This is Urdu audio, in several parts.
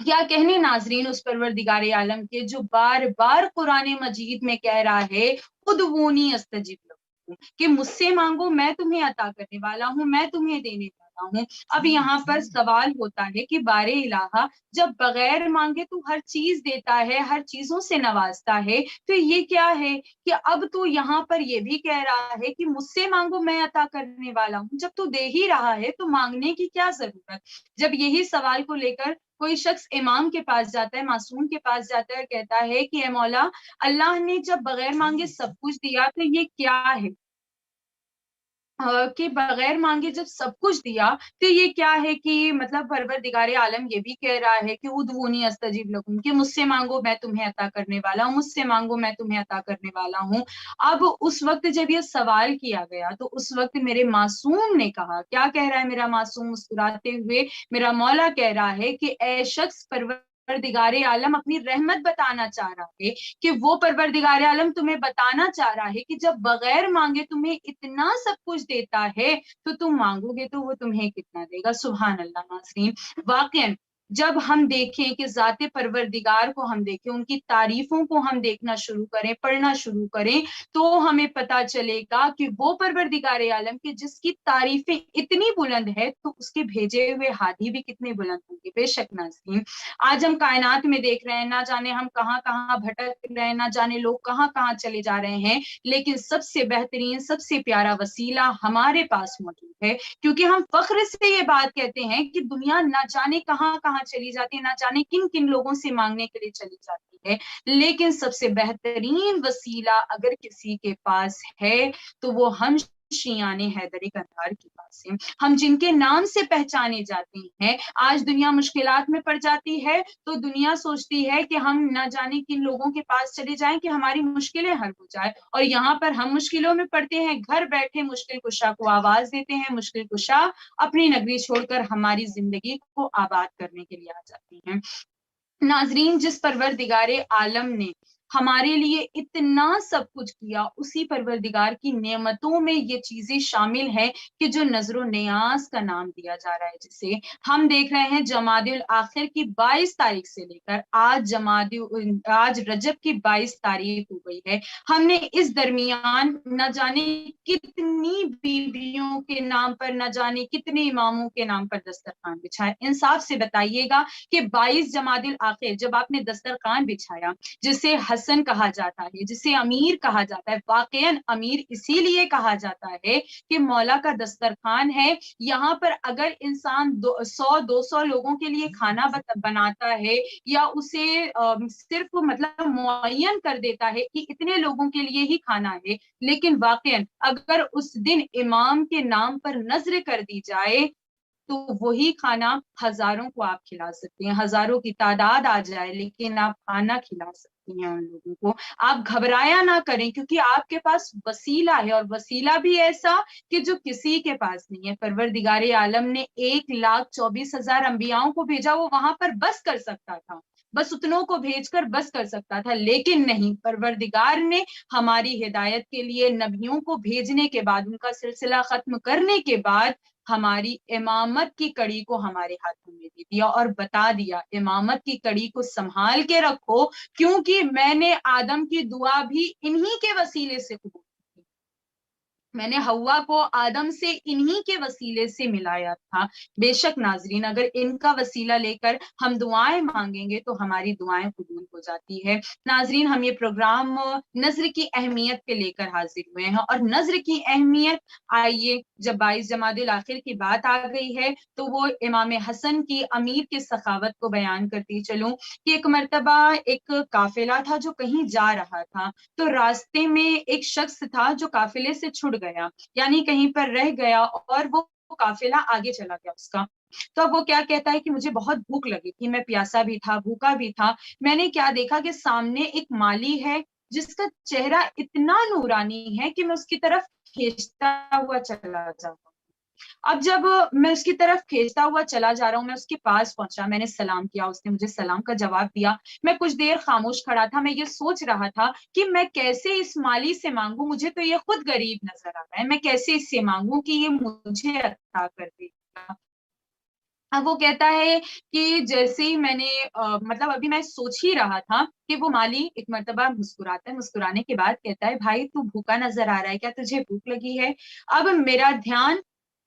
کیا کہنے ناظرین اس پروردگار عالم کے جو بار بار قرآن مجید میں کہہ رہا ہے ادعونی استجب لکم، کہ مجھ سے مانگو میں تمہیں عطا کرنے والا ہوں، میں تمہیں دینے والا ہوں۔ اب یہاں پر سوال ہوتا ہے کہ بار الہ جب بغیر مانگے تو ہر چیز دیتا ہے، ہر چیزوں سے نوازتا ہے، تو یہ کیا ہے کہ اب تو یہاں پر یہ بھی کہہ رہا ہے کہ مجھ سے مانگو میں عطا کرنے والا ہوں۔ جب تو دے ہی رہا ہے تو مانگنے کی کیا ضرورت؟ جب یہی سوال کو لے کر کوئی شخص امام کے پاس جاتا ہے، معصوم کے پاس جاتا ہے اور کہتا ہے کہ اے مولا، اللہ نے جب بغیر مانگے سب کچھ دیا تو یہ کیا ہے؟ کہ بغیر مانگے جب سب کچھ دیا تو یہ کیا ہے؟ کہ مطلب پروردگار عالم یہ بھی کہہ رہا ہے کہ ادعونی استجب لکم، کہ مجھ سے مانگو میں تمہیں عطا کرنے والا ہوں، مجھ سے مانگو میں تمہیں عطا کرنے والا ہوں۔ اب اس وقت جب یہ سوال کیا گیا تو اس وقت میرے معصوم نے کہا، کیا کہہ رہا ہے میرا معصوم مسکراتے ہوئے؟ میرا مولا کہہ رہا ہے کہ اے شخص، پروردگار عالم اپنی رحمت بتانا چاہ رہا ہے، کہ وہ پروردگار عالم تمہیں بتانا چاہ رہا ہے کہ جب بغیر مانگے تمہیں اتنا سب کچھ دیتا ہے تو تم مانگو گے تو وہ تمہیں کتنا دے گا۔ سبحان اللہ ناظرین، واقعا جب ہم دیکھیں کہ ذات پروردگار کو ہم دیکھیں، ان کی تعریفوں کو ہم دیکھنا شروع کریں، پڑھنا شروع کریں، تو ہمیں پتا چلے گا کہ وہ پروردگار عالم کی جس کی تعریفیں اتنی بلند ہے تو اس کے بھیجے ہوئے ہادی بھی کتنے بلند ہوں گے۔ بے شک ناظرین، آج ہم کائنات میں دیکھ رہے ہیں، نہ جانے ہم کہاں کہاں بھٹک رہے ہیں، نہ جانے لوگ کہاں کہاں چلے جا رہے ہیں، لیکن سب سے بہترین، سب سے پیارا وسیلہ ہمارے پاس موجود ہے، کیونکہ ہم فخر سے یہ بات کہتے ہیں کہ دنیا نہ جانے کہاں کہاں چلی جاتی ہے، نہ جانے کن کن لوگوں سے مانگنے کے لیے چلی جاتی ہے، لیکن سب سے بہترین وسیلہ اگر کسی کے پاس ہے تو وہ ہم شیعان حیدر کندھار کے پاس ہیں، ہم جن کے نام سے پہچانے جاتے ہیں۔ آج دنیا مشکلات میں پڑ جاتی ہے تو دنیا سوچتی ہے کہ ہم نہ جانے کن لوگوں کے پاس چلے جائیں کہ ہماری مشکلیں حل ہو جائے، اور یہاں پر ہم مشکلوں میں پڑتے ہیں، گھر بیٹھے مشکل کشا کو آواز دیتے ہیں، مشکل کشا اپنی نگری چھوڑ کر ہماری زندگی کو آباد کرنے کے لیے آ جاتی ہیں۔ ناظرین، جس پروردگار عالم نے ہمارے لیے اتنا سب کچھ کیا، اسی پروردگار کی نعمتوں میں یہ چیزیں شامل ہیں کہ جو نظر و نیاز کا نام دیا جا رہا ہے، جسے ہم دیکھ رہے ہیں جمادی الاخر کی 22 تاریخ سے لے کر آج رجب کی 22 تاریخ ہو گئی ہے۔ ہم نے اس درمیان نہ جانے کتنی بیویوں کے نام پر، نہ جانے کتنے اماموں کے نام پر دسترخوان بچھائے۔ انصاف سے بتائیے گا کہ 22 جمادی الاخر جب آپ نے دسترخوان بچھایا، جسے حسن کہا جاتا ہے، جسے امیر کہا جاتا ہے، واقعاً امیر اسی لیے کہا جاتا ہے کہ مولا کا دسترخوان ہے، یہاں پر اگر انسان 100-200 لوگوں کے لیے کھانا بناتا ہے یا اسے صرف مطلب معین کر دیتا ہے کہ اتنے لوگوں کے لیے ہی کھانا ہے، لیکن واقعاً اگر اس دن امام کے نام پر نذر کر دی جائے تو وہی کھانا ہزاروں کو آپ کھلا سکتے ہیں، ہزاروں کی تعداد آ جائے لیکن آپ کھانا کھلا سکتی ہیں ان لوگوں کو۔ آپ گھبرایا نہ کریں کیونکہ آپ کے پاس وسیلہ ہے، اور وسیلہ بھی ایسا کہ جو کسی کے پاس نہیں ہے۔ پروردگار عالم نے 1,24,000 انبیاؤں کو بھیجا، وہ وہاں پر بس کر سکتا تھا، بس اتنوں کو بھیج کر بس کر سکتا تھا، لیکن نہیں، پروردگار نے ہماری ہدایت کے لیے نبیوں کو بھیجنے کے بعد، ان کا سلسلہ ختم کرنے کے بعد ہماری امامت کی کڑی کو ہمارے ہاتھوں میں دے دیا اور بتا دیا امامت کی کڑی کو سنبھال کے رکھو، کیونکہ میں نے آدم کی دعا بھی انہی کے وسیلے سے قبول کی، میں نے حوا کو آدم سے انہی کے وسیلے سے ملایا تھا۔ بے شک ناظرین، اگر ان کا وسیلہ لے کر ہم دعائیں مانگیں گے تو ہماری دعائیں قبول ہو جاتی ہے۔ ناظرین، ہم یہ پروگرام نذر کی اہمیت پہ لے کر حاضر ہوئے ہیں، اور نذر کی اہمیت، آئیے جب 22 جمادی الاخر کی بات آ گئی ہے تو وہ امام حسن کی امیر کی سخاوت کو بیان کرتی چلوں کہ ایک مرتبہ ایک قافلہ تھا جو کہیں جا رہا تھا، تو راستے میں ایک شخص تھا جو قافلے سے چھٹ گیا، یعنی کہیں پر رہ گیا، اور وہ قافلہ آگے چلا گیا اس کا۔ تو اب وہ کیا کہتا ہے کہ مجھے بہت بھوک لگی تھی، میں پیاسا بھی تھا، بھوکا بھی تھا، میں نے کیا دیکھا کہ سامنے ایک مالی ہے جس کا چہرہ اتنا نورانی ہے کہ میں اس کی طرف کھینچتا ہوا چلا جاتا ہوں۔ اب جب میں اس کی طرف کھینچتا ہوا چلا جا رہا ہوں، میں اس کے پاس پہنچا، میں نے سلام کیا، اس نے مجھے سلام کا جواب دیا، میں کچھ دیر خاموش کھڑا تھا، میں یہ سوچ رہا تھا کہ میں کیسے اس مالی سے مانگوں، مجھے تو یہ خود غریب نظر آ رہا ہے، میں کیسے اس سے مانگوں کہ یہ مجھے عطا کر دے گا۔ اب وہ کہتا ہے کہ جیسے ہی میں نے مطلب ابھی میں سوچ ہی رہا تھا کہ وہ مالی ایک مرتبہ مسکراتا ہے، مسکرانے کے بعد کہتا ہے بھائی تو بھوکا نظر آ رہا ہے، کیا تجھے بھوک لگی ہے؟ اب میرا دھیان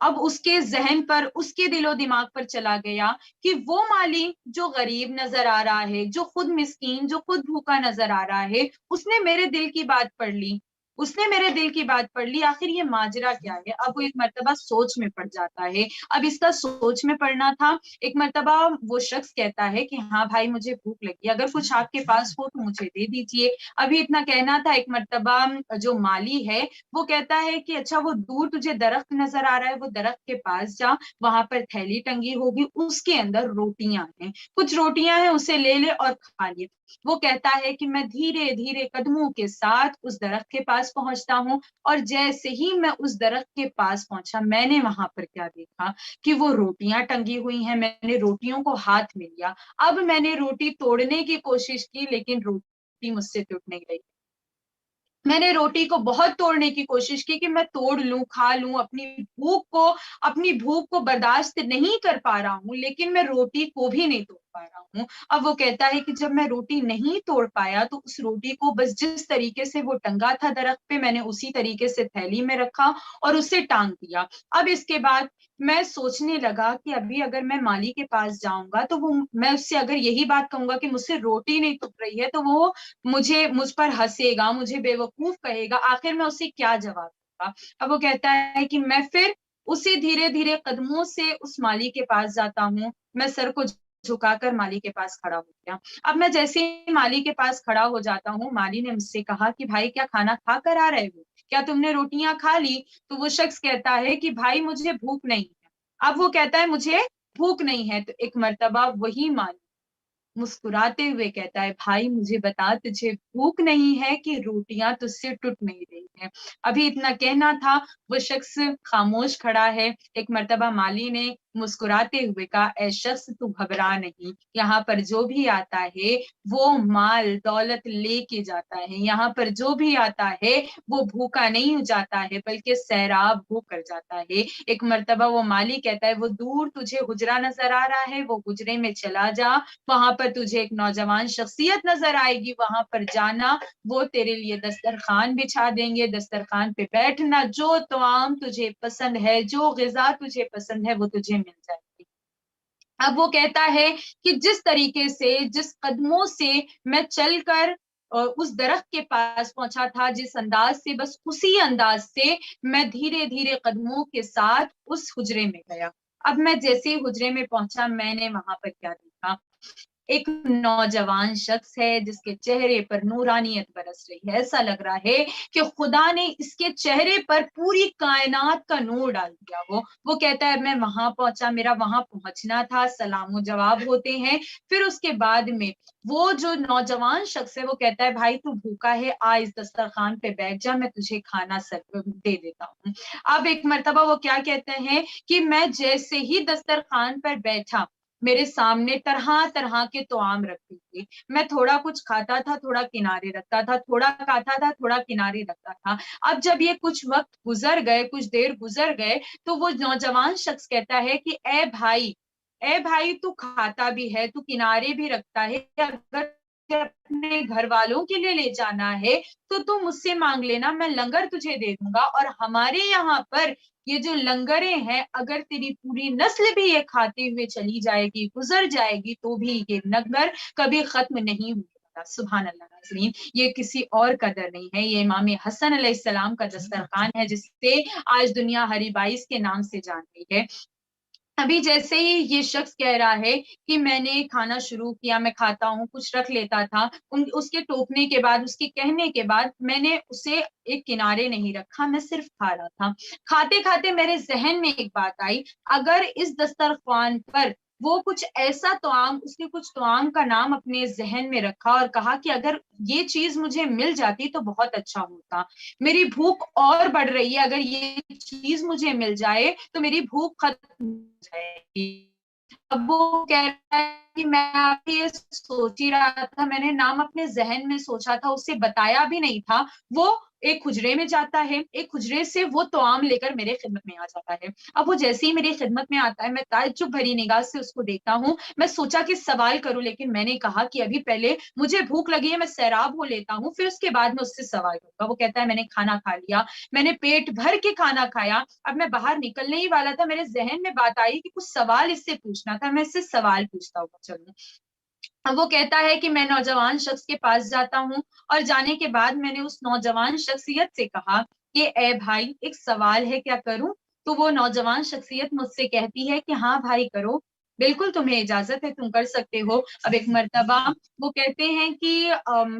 اب اس کے ذہن پر، اس کے دل و دماغ پر چلا گیا کہ وہ مالی جو غریب نظر آ رہا ہے، جو خود مسکین، جو خود بھوکا نظر آ رہا ہے، اس نے میرے دل کی بات پڑھ لی، اس نے میرے دل کی بات پڑھ لی، آخر یہ ماجرا کیا ہے؟ اب وہ ایک مرتبہ سوچ میں پڑ جاتا ہے۔ اب اس کا سوچ میں پڑنا تھا۔ ایک مرتبہ وہ شخص کہتا ہے کہ ہاں بھائی مجھے بھوک لگی، اگر کچھ آپ کے پاس ہو تو مجھے دے دیجیے۔ ابھی اتنا کہنا تھا۔ ایک مرتبہ جو مالی ہے وہ کہتا ہے کہ اچھا وہ دور تجھے درخت نظر آ رہا ہے، وہ درخت کے پاس جا، وہاں پر تھیلی ٹنگی ہوگی، اس کے اندر روٹیاں ہیں، کچھ روٹیاں ہیں، اسے لے لے اور کھا لے۔ وہ کہتا ہے کہ میں دھیرے دھیرے قدموں کے ساتھ اس درخت کے پاس پہنچتا ہوں، اور جیسے ہی میں اس درخت کے پاس پہنچا، میں نے وہاں پر کیا دیکھا کہ وہ روٹیاں ٹنگی ہوئی ہیں۔ میں نے روٹیوں کو ہاتھ میں لیا، اب میں نے روٹی توڑنے کی کوشش کی لیکن روٹی مجھ سے ٹوٹ نہیں گئی۔ میں نے روٹی کو بہت توڑنے کی کوشش کی کہ میں توڑ لوں، کھا لوں، اپنی بھوک کو برداشت نہیں کر پا رہا ہوں، لیکن میں روٹی کو بھی نہیں توڑ پا رہا ہوں۔ اب وہ کہتا ہے کہ جب میں روٹی نہیں توڑ پایا تو اس روٹی کو بس جس طریقے سے وہ ٹنگا تھا درخت پہ، میں نے اسی طریقے سے تھیلی میں رکھا اور اسے ٹانگ دیا۔ اب اس کے بعد میں سوچنے لگا کہ ابھی اگر میں مالی کے پاس جاؤں گا تو میں اس سے اگر یہی بات کہوں گا کہ مجھ سے روٹی نہیں ٹوٹ رہی ہے تو وہ مجھ پر ہنسے گا، مجھے بے وقوف کہے گا، آخر میں اسے کیا جواب دوں گا؟ اب وہ کہتا ہے کہ میں پھر اسی دھیرے دھیرے قدموں سے اس مالی کے پاس جاتا ہوں، میں سر کو جھکا کر مالی کے پاس کھڑا ہو گیا۔ اب میں جیسے ہی مالی کے پاس کھڑا ہو جاتا ہوں، مالی نے مجھ سے کہا کہ بھائی کیا کھانا کھا کر آ رہے ہو؟ کیا تم نے روٹیاں کھا لی؟ تو وہ شخص کہتا ہے کہ بھائی مجھے بھوک نہیں ہے۔ اب وہ کہتا ہے مجھے بھوک نہیں ہے، تو ایک مرتبہ وہی مالی مسکراتے ہوئے کہتا ہے بھائی مجھے بتا تجھے بھوک نہیں ہے کہ روٹیاں تجھ سے ٹوٹ نہیں رہی ہیں؟ ابھی اتنا کہنا تھا، وہ شخص خاموش کھڑا ہے۔ ایک مرتبہ مالی نے مسکراتے ہوئے کہا اے شخص تو گھبرا نہیں، یہاں پر جو بھی آتا ہے وہ مال دولت لے کے جاتا ہے، یہاں پر جو بھی آتا ہے وہ بھوکا نہیں ہو جاتا ہے بلکہ سیراب ہو کر جاتا ہے۔ ایک مرتبہ وہ مالی کہتا ہے وہ دور تجھے حجرہ نظر آ رہا ہے، وہ حجرے میں چلا جا، وہاں پر تجھے ایک نوجوان شخصیت نظر آئے گی، وہاں پر جانا، وہ تیرے لیے دسترخوان بچھا دیں گے، دسترخوان پہ بیٹھنا، جو طعام تجھے پسند ہے، جو غذا تجھے پسند ہے وہ تجھے مل جائے گی۔ اب وہ کہتا ہے کہ جس طریقے سے، جس قدموں سے میں چل کر اس درخت کے پاس پہنچا تھا، جس انداز سے، بس اسی انداز سے میں دھیرے دھیرے قدموں کے ساتھ اس حجرے میں گیا۔ اب میں جیسے ہی حجرے میں پہنچا، میں نے وہاں پر کیا دیکھا؟ ایک نوجوان شخص ہے جس کے چہرے پر نورانیت برس رہی ہے، ایسا لگ رہا ہے کہ خدا نے اس کے چہرے پر پوری کائنات کا نور ڈال دیا ہو۔ وہ کہتا ہے میں وہاں پہنچا، میرا وہاں پہنچنا تھا، سلام و جواب ہوتے ہیں، پھر اس کے بعد میں وہ جو نوجوان شخص ہے وہ کہتا ہے بھائی تو بھوکا ہے، آ اس دسترخوان پہ بیٹھ جا، میں تجھے کھانا دے دیتا ہوں۔ اب ایک مرتبہ وہ کیا کہتے ہیں کہ میں جیسے ہی دسترخوان پر بیٹھا، میرے سامنے طرح طرح کے طعام رکھتے تھے، میں تھوڑا کچھ کھاتا تھا، تھوڑا کنارے رکھتا تھا، تھوڑا کھاتا تھا، تھوڑا کنارے رکھتا تھا۔ اب جب یہ کچھ وقت گزر گئے، کچھ دیر گزر گئے، تو وہ نوجوان شخص کہتا ہے کہ اے بھائی تو کھاتا بھی ہے، تو کنارے بھی رکھتا ہے، اگر اپنے گھر والوں کے لیے لے جانا ہے تو مجھ سے مانگ لینا، میں لنگر تجھے دے دوں گا۔ اور ہمارے یہاں پر یہ جو لنگریں ہیں، اگر تیری پوری نسل بھی یہ کھاتے ہوئے چلی جائے گی، گزر جائے گی، تو بھی یہ لنگر کبھی ختم نہیں ہوگا۔ سبحان اللہ ناظرین، یہ کسی اور قدر نہیں ہے، یہ امام حسن علیہ السلام کا دسترخوان ہے جس سے آج دنیا ہری بائیس کے نام سے جان رہی ہے۔ ابھی جیسے ہی یہ شخص کہہ رہا ہے کہ میں نے کھانا شروع کیا، میں کھاتا ہوں، کچھ رکھ لیتا تھا، اس کے ٹوکنے کے بعد، اس کے کہنے کے بعد میں نے اسے ایک کنارے نہیں رکھا، میں صرف کھا رہا تھا۔ کھاتے کھاتے میرے ذہن میں ایک بات آئی، اگر اس دسترخوان پر وہ کچھ ایسا طعام، اس نے کچھ طعام کا نام اپنے ذہن میں رکھا اور کہا کہ اگر یہ چیز مجھے مل جاتی تو بہت اچھا ہوتا، میری بھوک اور بڑھ رہی ہے، اگر یہ چیز مجھے مل جائے تو میری بھوک ختم ہو جائے گی۔ اب وہ کہہ رہا ہے کہ میں آپ یہ سوچ ہی رہا تھا، میں نے نام اپنے ذہن میں سوچا تھا، اسے بتایا بھی نہیں تھا، وہ ایک حجرے میں جاتا ہے، ایک حجرے سے وہ توام لے کر میرے خدمت میں آ جاتا ہے. اب وہ جیسے ہی میری خدمت میں آتا ہے میں تعجب بھری نگاہ سے اس کو دیکھتا ہوں. میں سوچا کہ سوال کروں، لیکن میں نے کہا کہ ابھی پہلے مجھے بھوک لگی ہے، میں سیراب ہو لیتا ہوں، پھر اس کے بعد میں اس سے سوال کروں گا. وہ کہتا ہے میں نے کھانا کھا لیا، میں نے پیٹ بھر کے کھانا کھایا. اب میں باہر نکلنے ہی والا تھا، میرے ذہن میں بات آئی کہ کچھ سوال اس سے پوچھنا تھا، میں اس سے سوال پوچھتا ہوں. چلوں. اب وہ کہتا ہے کہ میں نوجوان شخص کے پاس جاتا ہوں، اور جانے کے بعد میں نے اس نوجوان شخصیت سے کہا کہ اے بھائی ایک سوال ہے، کیا کروں؟ تو وہ نوجوان شخصیت مجھ سے کہتی ہے کہ ہاں بھائی کرو، بالکل تمہیں اجازت ہے، تم کر سکتے ہو. اب ایک مرتبہ وہ کہتے ہیں کہ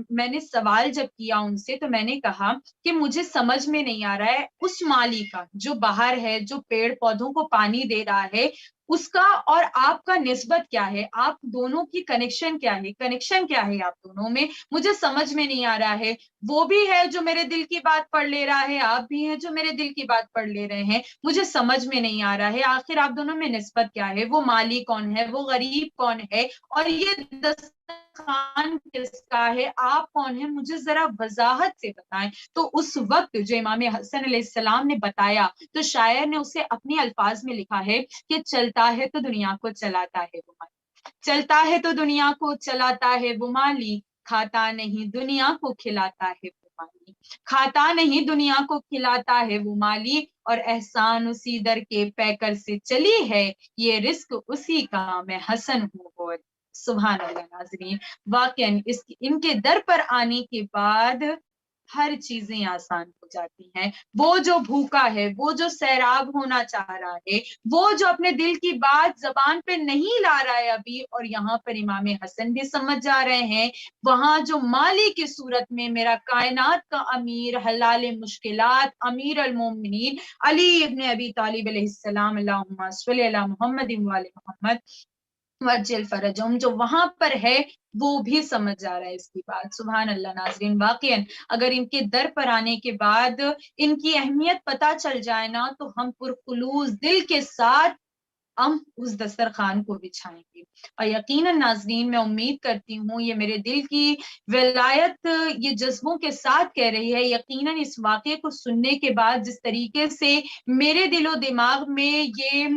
میں نے سوال جب کیا ان سے تو میں نے کہا کہ مجھے سمجھ میں نہیں آ رہا ہے اس مالی کا جو باہر ہے، جو پیڑ پودوں کو پانی دے رہا ہے، اس کا اور آپ کا نسبت کیا ہے، آپ دونوں کی کنیکشن کیا ہے، کنیکشن کیا ہے آپ دونوں میں، مجھے سمجھ میں نہیں آ رہا ہے. وہ بھی ہے جو میرے دل کی بات پڑھ لے رہا ہے، آپ بھی ہیں جو میرے دل کی بات پڑھ لے رہے ہیں، مجھے سمجھ میں نہیں آ رہا ہے آخر آپ دونوں میں نسبت کیا ہے، وہ مالی کون ہے، وہ غریب کون ہے، اور یہ دسترخوان کس کا ہے، آپ کون ہیں، مجھے ذرا وضاحت سے بتائیں. تو اس وقت جو امام حسن علیہ السلام نے بتایا تو شاعر نے اسے اپنے الفاظ میں لکھا ہے کہ چلتا ہے تو دنیا کو چلاتا ہے وہ مالی، چلتا ہے تو دنیا کو چلاتا ہے وہ مالی، کھاتا نہیں دنیا کو کھلاتا ہے وہ مالی، کھاتا نہیں دنیا کو کھلاتا ہے وہ مالی، اور احسان اسی در کے پیکر سے چلی ہے، یہ رزق اسی کا میں حسن ہوں. اور سبحان اللہ. ناظرین واقعا ان کے در پر آنے کے بعد ہر چیزیں آسان ہو جاتی ہیں. وہ جو بھوکا ہے، وہ جو سیراب ہونا چاہ رہا ہے، وہ جو اپنے دل کی بات زبان پہ نہیں لا رہا ہے ابھی، اور یہاں پر امام حسن بھی سمجھ جا رہے ہیں، وہاں جو مالی کی صورت میں میرا کائنات کا امیر، حلال مشکلات، امیر المومنین علی ابن ابی طالب علیہ السلام، اللہم صلی علی محمد وعلی محمد وجل فرجہم، جو وہاں پر ہے وہ بھی سمجھ جا رہا ہے اس کی بات. سبحان اللہ. ناظرین واقعا اگر ان کے در پر آنے کے بعد ان کی اہمیت پتہ چل جائے نا تو ہم پرخلوص دل کے ساتھ ہم اس دسترخوان کو بچھائیں گے. اور یقیناً ناظرین میں امید کرتی ہوں یہ میرے دل کی ولایت یہ جذبوں کے ساتھ کہہ رہی ہے، یقیناً اس واقعے کو سننے کے بعد جس طریقے سے میرے دل و دماغ میں یہ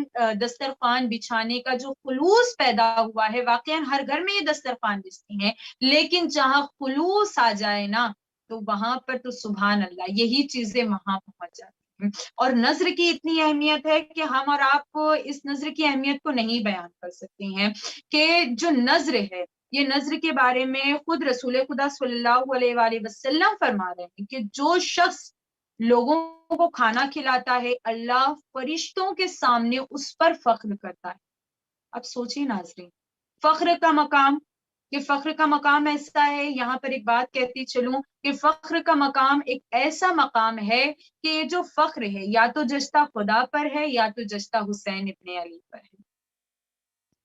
دسترخوان بچھانے کا جو خلوص پیدا ہوا ہے، واقعاً ہر گھر میں یہ دسترخوان بچھتی ہیں، لیکن جہاں خلوص آ جائے نا تو وہاں پر تو سبحان اللہ یہی چیزیں وہاں پہنچ جاتی. اور نظر کی اتنی اہمیت ہے کہ ہم اور آپ اس نظر کی اہمیت کو نہیں بیان کر سکتے ہیں کہ جو نظر ہے، یہ نظر کے بارے میں خود رسول خدا صلی اللہ علیہ وآلہ وسلم فرما رہے ہیں کہ جو شخص لوگوں کو کھانا کھلاتا ہے اللہ فرشتوں کے سامنے اس پر فخر کرتا ہے. اب سوچیں ناظرین فخر کا مقام، کہ فخر کا مقام ایسا ہے، یہاں پر ایک بات کہتی چلوں کہ فخر کا مقام ایک ایسا مقام ہے کہ یہ جو فخر ہے یا تو جشتہ خدا پر ہے یا تو جشتہ حسین ابن علی پر ہے.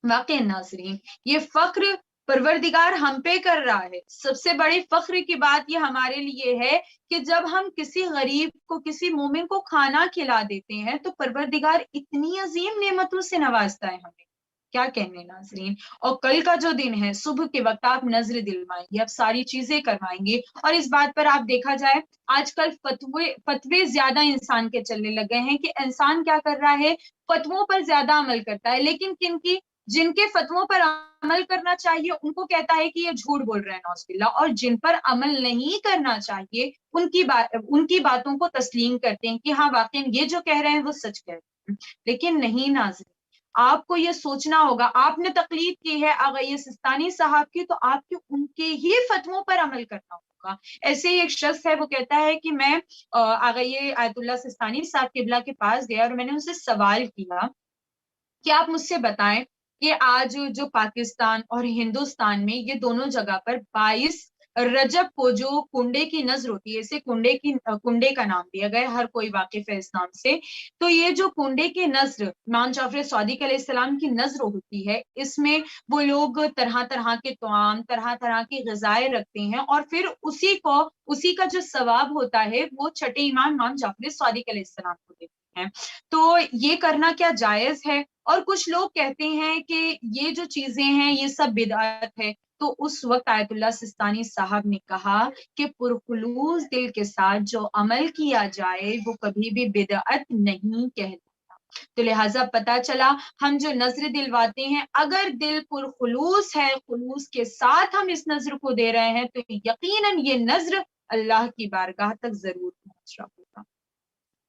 واقع ناظرین یہ فخر پروردگار ہم پہ کر رہا ہے. سب سے بڑی فخر کی بات یہ ہمارے لیے ہے کہ جب ہم کسی غریب کو، کسی مومن کو کھانا کھلا دیتے ہیں تو پروردگار اتنی عظیم نعمتوں سے نوازتا ہے ہمیں، کیا کہنے ناظرین. اور کل کا جو دن ہے صبح کے وقت آپ نظر دلوائیں گے، اب ساری چیزیں کروائیں گے. اور اس بات پر آپ دیکھا جائے آج کل فتوے زیادہ انسان کے چلنے لگے ہیں کہ انسان کیا کر رہا ہے، فتووں پر زیادہ عمل کرتا ہے، لیکن جن کے فتووں پر عمل کرنا چاہیے ان کو کہتا ہے کہ یہ جھوٹ بول رہے ہیں نعوذ باللہ، اور جن پر عمل نہیں کرنا چاہیے ان کی باتوں کو تسلیم کرتے ہیں کہ ہاں واقعی یہ جو کہہ رہے ہیں وہ سچ کہہ رہے ہیں. لیکن نہیں ناظرین آپ کو یہ سوچنا ہوگا، آپ نے تقلید کی ہے آغا سستانی صاحب کی تو آپ کو ان کے ہی فتووں پر عمل کرنا ہوگا. ایسے ہی ایک شخص ہے وہ کہتا ہے کہ میں آغا آیت اللہ سستانی صاحب قبلہ کے پاس گیا اور میں نے ان سے سوال کیا کہ آپ مجھ سے بتائیں کہ آج جو پاکستان اور ہندوستان میں یہ دونوں جگہ پر 22 رجب کو جو کنڈے کی نظر ہوتی ہے، اسے کنڈے کا نام دیا گیا، ہر کوئی واقف ہے اس نام سے. تو یہ جو کنڈے کی نظر امام جعفر صادق علیہ السلام کی نظر ہوتی ہے، اس میں وہ لوگ طرح طرح کے طعام، طرح طرح کی غذائیں رکھتے ہیں اور پھر اسی کا جو ثواب ہوتا ہے وہ چھٹے امام جعفر صادق علیہ السلام کو دیتے ہیں. تو یہ کرنا کیا جائز ہے؟ اور کچھ لوگ کہتے ہیں کہ یہ جو چیزیں ہیں یہ سب بدعت ہے. تو اس وقت آیت اللہ سستانی صاحب نے کہا کہ پرخلوص دل کے ساتھ جو عمل کیا جائے وہ کبھی بھی بدعت نہیں کہلاتا۔ تو لہٰذا پتا چلا ہم جو نظر دلواتے ہیں اگر دل پرخلوص ہے، خلوص کے ساتھ ہم اس نظر کو دے رہے ہیں تو یقیناً یہ نظر اللہ کی بارگاہ تک ضرور پہنچ رہا ہوگا۔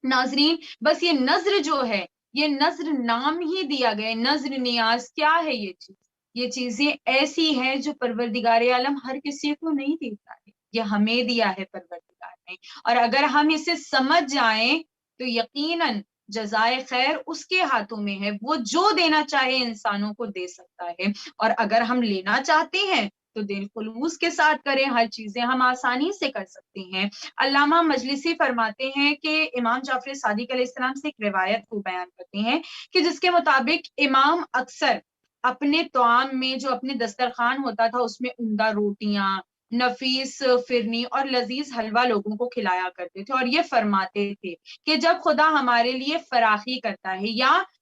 ناظرین، بس یہ نظر جو ہے، یہ نظر نام ہی دیا گیا، نظر نیاز کیا ہے یہ چیز؟ یہ چیزیں ایسی ہیں جو پروردگار عالم ہر کسی کو نہیں دیتا ہے، یہ ہمیں دیا ہے پروردگار نے، اور اگر ہم اسے سمجھ جائیں تو یقیناً جزائے خیر اس کے ہاتھوں میں ہے، وہ جو دینا چاہے انسانوں کو دے سکتا ہے، اور اگر ہم لینا چاہتے ہیں تو دل خلوص کے ساتھ کریں، ہر چیزیں ہم آسانی سے کر سکتے ہیں۔ علامہ مجلسی فرماتے ہیں کہ امام جعفر صادق علیہ السلام سے ایک روایت کو بیان کرتے ہیں کہ جس کے مطابق امام اکثر اپنے طعام میں، جو اپنے دسترخوان ہوتا تھا، اس میں عمدہ روٹیاں، نفیس فرنی اور لذیذ حلوہ لوگوں کو کھلایا کرتے تھے، اور یہ فرماتے تھے کہ جب خدا ہمارے لیے فراخی کرتا ہے،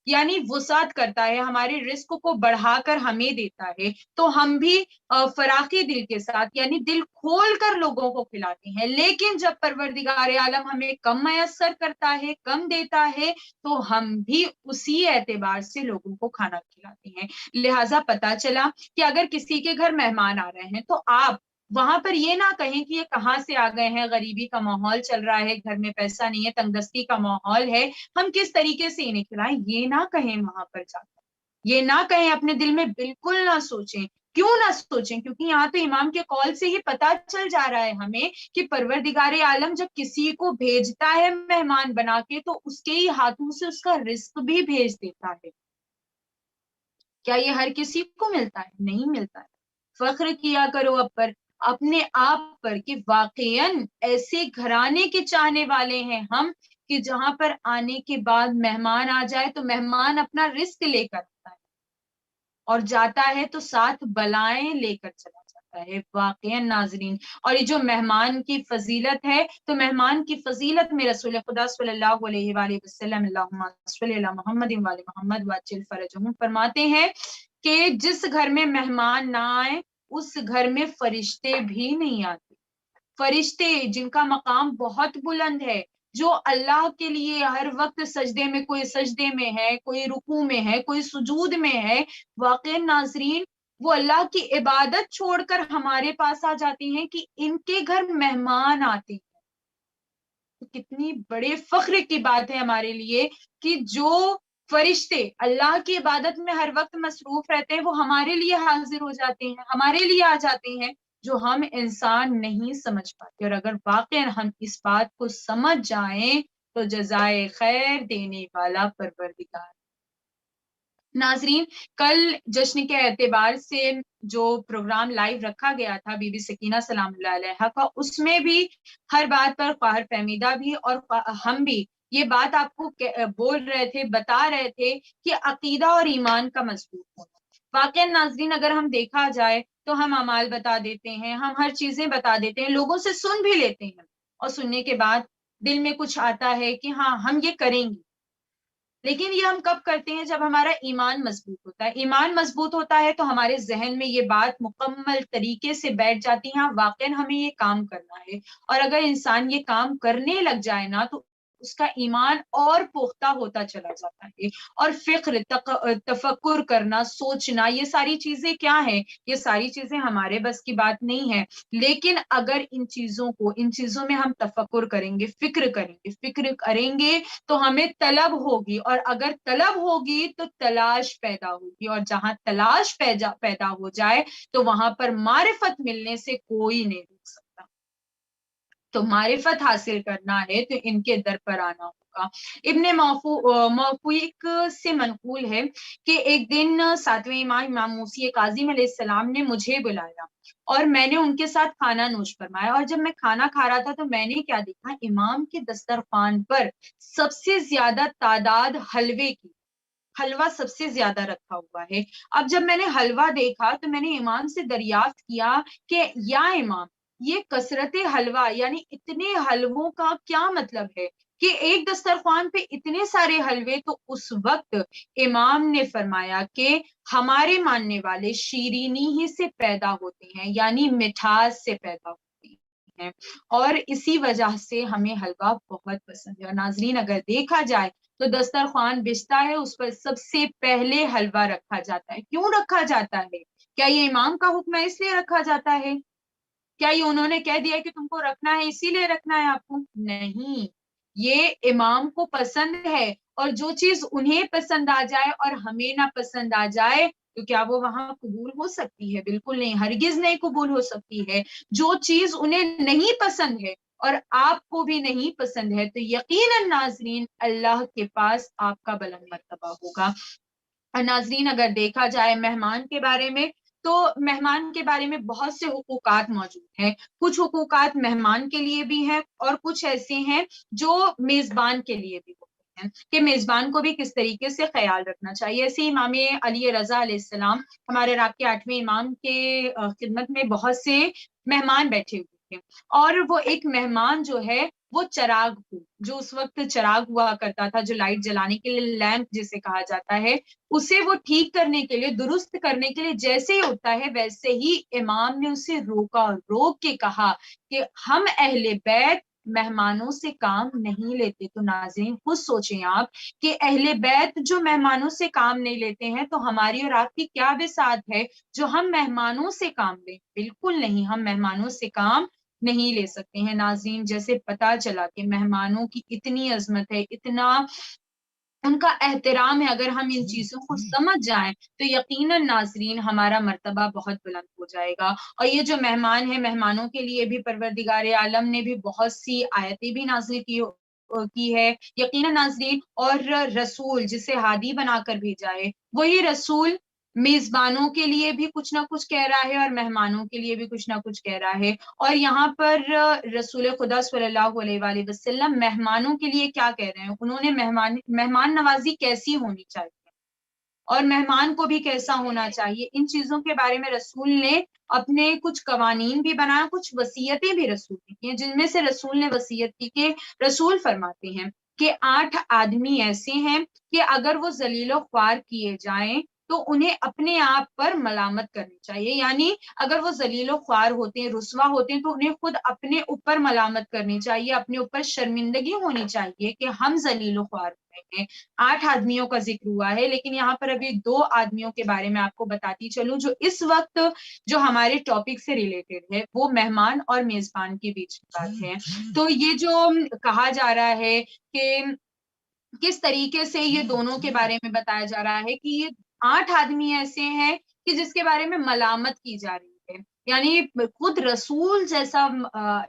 یعنی وسعت کرتا ہے، ہمارے رزق کو بڑھا کر ہمیں دیتا ہے، تو ہم بھی فراخی دل کے ساتھ یعنی دل کھول کر لوگوں کو کھلاتے ہیں۔ لیکن جب پروردگار عالم ہمیں کم میسر کرتا ہے، کم دیتا ہے، تو ہم بھی اسی اعتبار سے لوگوں کو کھانا کھلاتے ہیں۔ لہٰذا پتا چلا کہ اگر کسی کے گھر مہمان آ رہے ہیں تو آپ وہاں پر یہ نہ کہیں کہ یہ کہاں سے آ گئے ہیں، غریبی کا ماحول چل رہا ہے، گھر میں پیسہ نہیں ہے، تنگ دستی کا ماحول ہے، ہم کس طریقے سے انہیں کھلائیں، یہ نہ کہیں وہاں پر جا کر، یہ نہ کہیں، اپنے دل میں بالکل نہ سوچیں۔ کیوں نہ سوچیں؟ کیونکہ یہاں تو امام کے قول سے ہی پتا چل جا رہا ہے ہمیں کہ پروردگار عالم جب کسی کو بھیجتا ہے مہمان بنا کے تو اس کے ہی ہاتھوں سے اس کا رزق بھی بھیج دیتا ہے۔ کیا یہ ہر کسی کو ملتا ہے؟ نہیں ملتا ہے۔ فخر کیا کرو اپنے آپ پر کہ واقعاً ایسے گھرانے کے چاہنے والے ہیں ہم کہ جہاں پر آنے کے بعد مہمان آ جائے تو مہمان اپنا رزق لے کر آتا ہے اور جاتا ہے تو ساتھ بلائیں لے کر چلا جاتا ہے۔ واقعاً ناظرین، اور یہ جو مہمان کی فضیلت ہے تو مہمان کی فضیلت میں رسول خدا صلی اللہ علیہ وآلہ وسلم اللہم صلی علی محمد وآل محمد وعجل فرجہم فرماتے ہیں کہ جس گھر میں مہمان نہ آئے اس گھر میں فرشتے بھی نہیں آتے۔ فرشتے جن کا مقام بہت بلند ہے، جو اللہ کے لیے ہر وقت سجدے میں، کوئی سجدے میں ہے، کوئی رکوع میں ہے، کوئی سجود میں ہے، واقعی ناظرین وہ اللہ کی عبادت چھوڑ کر ہمارے پاس آ جاتی ہیں کہ ان کے گھر مہمان آتے ہیں۔ تو کتنی بڑے فخر کی بات ہے ہمارے لیے کہ جو فرشتے اللہ کی عبادت میں ہر وقت مصروف رہتے ہیں وہ ہمارے لیے حاضر ہو جاتے ہیں، ہمارے لیے آ جاتے ہیں، جو ہم انسان نہیں سمجھ پاتے۔ اور اگر واقعا ہم اس بات کو سمجھ جائیں تو جزائے خیر دینے والا پروردگار۔ ناظرین، کل جشن کے اعتبار سے جو پروگرام لائیو رکھا گیا تھا بی بی سکینہ سلام اللہ علیہا کا، اس میں بھی ہر بات پر قاہر فہمیدہ بھی اور ہم بھی یہ بات آپ کو بول رہے تھے، بتا رہے تھے کہ عقیدہ اور ایمان کا مضبوط ہونا۔ واقعا ناظرین اگر ہم دیکھا جائے تو ہم اعمال بتا دیتے ہیں، ہم ہر چیزیں بتا دیتے ہیں، لوگوں سے سن بھی لیتے ہیں، اور سننے کے بعد دل میں کچھ آتا ہے کہ ہاں ہم یہ کریں گے، لیکن یہ ہم کب کرتے ہیں؟ جب ہمارا ایمان مضبوط ہوتا ہے۔ ایمان مضبوط ہوتا ہے تو ہمارے ذہن میں یہ بات مکمل طریقے سے بیٹھ جاتی ہے، واقعا ہمیں یہ کام کرنا ہے، اور اگر انسان یہ کام کرنے لگ جائے نا تو اس کا ایمان اور پختہ ہوتا چلا جاتا ہے، اور فکر، تفکر کرنا، سوچنا، یہ ساری چیزیں کیا ہیں؟ یہ ساری چیزیں ہمارے بس کی بات نہیں ہے، لیکن اگر ان چیزوں میں ہم تفکر کریں گے، فکر کریں گے تو ہمیں طلب ہوگی، اور اگر طلب ہوگی تو تلاش پیدا ہوگی، اور جہاں تلاش پیدا ہو جائے تو وہاں پر معرفت ملنے سے کوئی نہیں روک سکتا۔ تو معرفت حاصل کرنا ہے تو ان کے در پر آنا ہوگا۔ ابن موفوق سے منقول ہے کہ ایک دن ساتویں امام موسی کاظم علیہ السلام نے مجھے بلایا اور میں نے ان کے ساتھ کھانا نوش فرمایا، اور جب میں کھانا کھا رہا تھا تو میں نے کیا دیکھا؟ امام کے دسترخوان پر سب سے زیادہ تعداد حلوہ سب سے زیادہ رکھا ہوا ہے۔ اب جب میں نے حلوہ دیکھا تو میں نے امام سے دریافت کیا کہ یا امام، یہ کثرت حلوہ یعنی اتنے حلووں کا کیا مطلب ہے؟ کہ ایک دسترخوان پہ اتنے سارے حلوے، تو اس وقت امام نے فرمایا کہ ہمارے ماننے والے شیرینی ہی سے پیدا ہوتے ہیں، یعنی مٹھاس سے پیدا ہوتے ہیں، اور اسی وجہ سے ہمیں حلوہ بہت پسند ہے۔ اور ناظرین اگر دیکھا جائے تو دسترخوان بچتا ہے، اس پر سب سے پہلے حلوہ رکھا جاتا ہے۔ کیوں رکھا جاتا ہے؟ کیا یہ امام کا حکم ہے اس لیے رکھا جاتا ہے؟ کیا یہ انہوں نے کہہ دیا کہ تم کو رکھنا ہے اسی لیے رکھنا ہے آپ کو؟ نہیں، یہ امام کو پسند ہے، اور جو چیز انہیں پسند آ جائے اور ہمیں نہ پسند آ جائے تو کیا وہ وہاں قبول ہو سکتی ہے؟ بالکل نہیں، ہرگز نہیں قبول ہو سکتی ہے۔ جو چیز انہیں نہیں پسند ہے اور آپ کو بھی نہیں پسند ہے تو یقیناً ناظرین اللہ کے پاس آپ کا بلند مرتبہ ہوگا۔ اور ناظرین اگر دیکھا جائے مہمان کے بارے میں، تو مہمان کے بارے میں بہت سے حقوقات موجود ہیں۔ کچھ حقوقات مہمان کے لیے بھی ہیں اور کچھ ایسے ہیں جو میزبان کے لیے بھی ہوتے ہیں، کہ میزبان کو بھی کس طریقے سے خیال رکھنا چاہیے۔ ایسے امام علی رضا علیہ السلام، ہمارے رات کے 8ویں امام کے خدمت میں بہت سے مہمان بیٹھے ہوئے تھے، اور وہ ایک مہمان جو ہے وہ چراغ کو، جو اس وقت چراغ ہوا کرتا تھا، جو لائٹ جلانے کے لیے لیمپ جسے کہا جاتا ہے، اسے وہ ٹھیک کرنے کے لیے، درست کرنے کے لیے جیسے ہی ہوتا ہے ویسے ہی امام نے اسے روکا اور روک کے کہا کہ ہم اہل بیت مہمانوں سے کام نہیں لیتے۔ تو ناظرین خود سوچیں آپ کہ اہل بیت جو مہمانوں سے کام نہیں لیتے ہیں تو ہماری اور آپ کی کیا بساط ہے جو ہم مہمانوں سے کام لیں؟ بالکل نہیں، ہم مہمانوں سے کام نہیں لے سکتے ہیں۔ ناظرین جیسے پتا چلا کہ مہمانوں کی اتنی عظمت ہے، اتنا ان کا احترام ہے، اگر ہم ان چیزوں کو سمجھ جائیں تو یقیناً ناظرین ہمارا مرتبہ بہت بلند ہو جائے گا۔ اور یہ جو مہمان ہیں، مہمانوں کے لیے بھی پروردگار عالم نے بھی بہت سی آیتیں بھی نازل کی ہے یقیناً ناظرین۔ اور رسول جسے ہادی بنا کر بھیجا ہے، وہی رسول میزبانوں کے لیے بھی کچھ نہ کچھ کہہ رہا ہے اور مہمانوں کے لیے بھی کچھ نہ کچھ کہہ رہا ہے۔ اور یہاں پر رسول خدا صلی اللہ علیہ وآلہ وسلم مہمانوں کے لیے کیا کہہ رہے ہیں؟ انہوں نے مہمان نوازی کیسی ہونی چاہیے اور مہمان کو بھی کیسا ہونا چاہیے، ان چیزوں کے بارے میں رسول نے اپنے کچھ قوانین بھی بنایا، کچھ وصیتیں بھی رسول نے کی ہیں، جن میں سے رسول نے وصیت کی کہ رسول فرماتے ہیں کہ 8 آدمی ایسے ہیں کہ اگر وہ ذلیل و خوار کیے جائیں تو انہیں اپنے آپ پر ملامت کرنی چاہیے، یعنی اگر وہ ذلیل و خوار ہوتے ہیں، رسوا ہوتے ہیں، تو انہیں خود اپنے اوپر ملامت کرنی چاہیے، اپنے اوپر شرمندگی ہونی چاہیے کہ ہم ذلیل و خوار ہوئے ہیں۔ 8 آدمیوں کا ذکر ہوا ہے، لیکن یہاں پر ابھی 2 آدمیوں کے بارے میں آپ کو بتاتی چلوں جو اس وقت جو ہمارے ٹاپک سے ریلیٹڈ ہے، وہ مہمان اور میزبان کے بیچ کی بات ہے۔ تو یہ جو کہا جا رہا ہے کہ کس طریقے سے یہ دونوں کے بارے میں بتایا جا رہا ہے کہ یہ 8 آدمی ایسے ہیں کہ جس کے بارے میں ملامت کی جا رہی ہے، یعنی خود رسول جیسا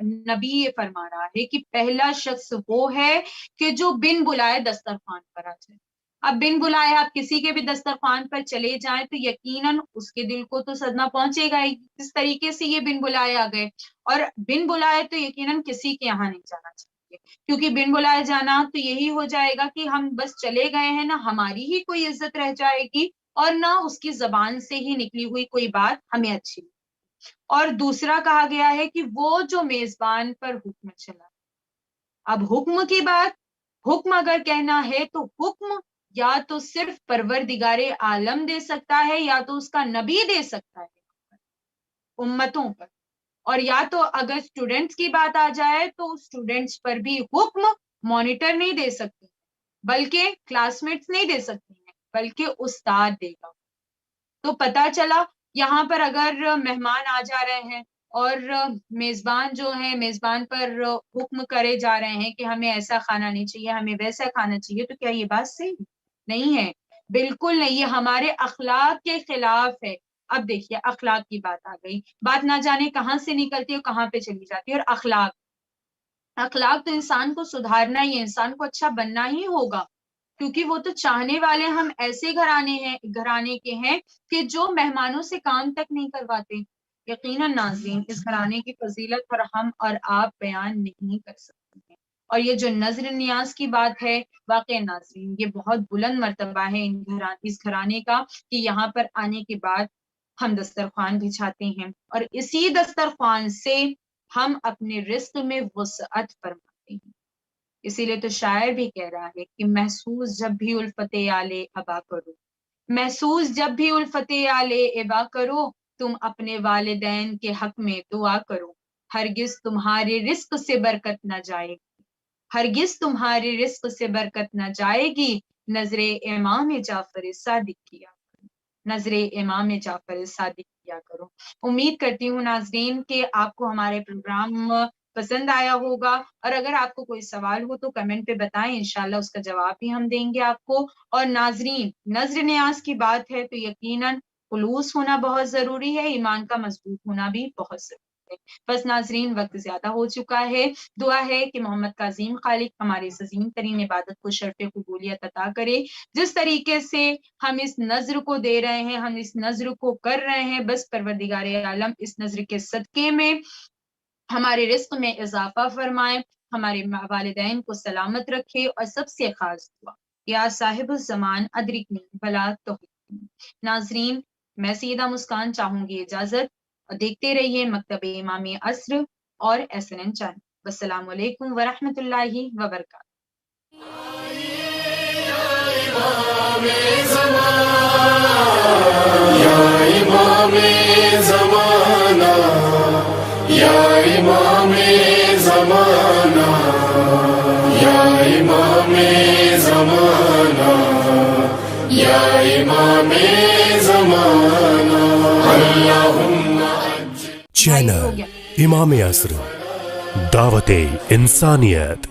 نبی یہ فرما رہا ہے کہ پہلا شخص وہ ہے کہ جو بن بلائے دسترخوان پر آ جائے۔ اب بن بلائے آپ کسی کے بھی دسترخوان پر چلے جائیں تو یقیناً اس کے دل کو تو صدمہ پہنچے گا ہی، اس طریقے سے یہ بن بلائے آ گئے، اور بن بلائے تو یقیناً کسی کے یہاں نہیں جانا چاہیے، کیونکہ بن بلائے جانا تو یہی ہو جائے گا کہ ہم بس چلے گئے ہیں، نہ ہماری ہی کوئی عزت رہ جائے گی اور نہ اس کی زبان سے ہی نکلی ہوئی کوئی بات ہمیں اچھی۔ اور دوسرا کہا گیا ہے کہ وہ جو میزبان پر حکم چلا، اب حکم کی بات، حکم اگر کہنا ہے تو حکم یا تو صرف پروردگار عالم دے سکتا ہے یا تو اس کا نبی دے سکتا ہے امتوں پر، اور یا تو اگر اسٹوڈنٹس کی بات آ جائے تو اسٹوڈنٹس پر بھی حکم مانیٹر نہیں دے سکتی بلکہ کلاس میٹس نہیں دے سکتی ہیں، بلکہ استاد دے گا۔ تو پتہ چلا یہاں پر اگر مہمان آ جا رہے ہیں اور میزبان جو ہیں میزبان پر حکم کرے جا رہے ہیں کہ ہمیں ایسا کھانا نہیں چاہیے، ہمیں ویسا کھانا چاہیے، تو کیا یہ بات صحیح نہیں ہے؟ بالکل نہیں، یہ ہمارے اخلاق کے خلاف ہے۔ اب دیکھیے اخلاق کی بات آ گئی، بات نہ جانے کہاں سے نکلتی ہے اور کہاں پہ چلی جاتی ہے۔ اور اخلاق تو انسان کو سدھارنا ہی ہے، انسان کو اچھا بننا ہی ہوگا، کیونکہ وہ تو چاہنے والے ہم ایسے گھرانے کے ہیں کہ جو مہمانوں سے کام تک نہیں کرواتے۔ یقیناً ناظرین اس گھرانے کی فضیلت پر ہم اور آپ بیان نہیں کر سکتے ہیں، اور یہ جو نظر نیاز کی بات ہے، واقع ناظرین یہ بہت بلند مرتبہ ہے اس گھرانے کا، کہ یہاں پر آنے کے بعد ہم دسترخوان بچھاتے ہیں اور اسی دسترخوان سے ہم اپنے رزق میں وسعت فرماتے ہیں، اسی لیے تو شاعر بھی کہہ رہا ہے کہ محسوس جب بھی الفت آلے ابا کرو، محسوس جب بھی الفت آلے ابا کرو، تم اپنے والدین کے حق میں دعا کرو، ہرگز تمہارے رزق سے برکت نہ جائے گی، ہرگز تمہارے رزق سے برکت نہ جائے گی، نظر امام جعفر صادق کیا کرو، نظر امام جعفر صادق کیا کرو۔ امید کرتی ہوں ناظرین کہ آپ کو ہمارے پروگرام پسند آیا ہوگا، اور اگر آپ کو کوئی سوال ہو تو کمنٹ پہ بتائیں، انشاءاللہ اس کا جواب بھی ہم دیں گے آپ کو۔ اور ناظرین، نظر نیاز کی بات ہے تو یقیناً خلوص ہونا بہت ضروری ہے، ایمان کا مضبوط ہونا بھی بہت ضروری ہے۔ بس ناظرین، وقت زیادہ ہو چکا ہے، دعا ہے کہ محمد کا عظیم خالق ہماری اس عظیم ترین عبادت کو شرف قبولیت عطا کرے۔ جس طریقے سے ہم اس نظر کو دے رہے ہیں، ہم اس نظر کو کر رہے ہیں، بس پروردگار عالم اس نظر کے صدقے میں ہمارے رزق میں اضافہ فرمائے، ہمارے والدین کو سلامت رکھے، اور سب سے خاص دعا یا صاحب الزمان ادرکنی بلا توفیق۔ ناظرین، میں سیدہ مسکان چاہوں گی اجازت، اور دیکھتے رہیے مکتب امام عصر اور SNN چینل۔ السلام علیکم ورحمۃ اللہ وبرکاتہ۔ یا امام زمانہ، یا امام زمانہ، یا امام زمانہ، یا امام زمانہ، اللہم چینل امام عصر، دعوت انسانیت۔